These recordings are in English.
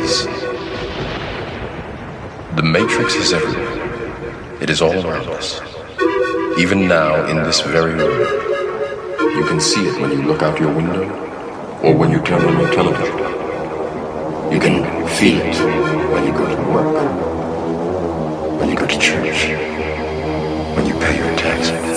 is. The matrix is everywhere. It is all around us. Even now, in this very room, you can see it when you look out your window or when you turn on your television. You can feel it when you go to work, when you go to church, when you pay your taxes.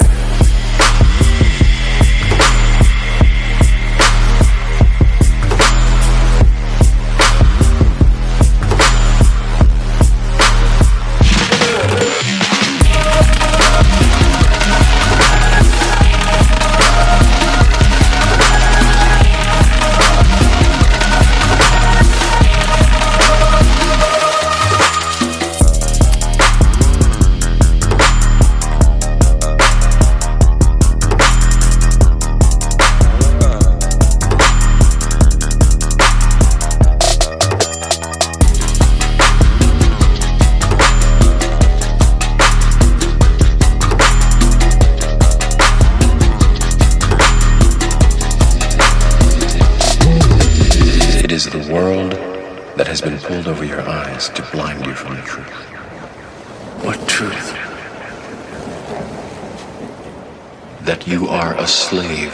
It is the world that has been pulled over your eyes to blind you from the truth. What truth? That you are a slave.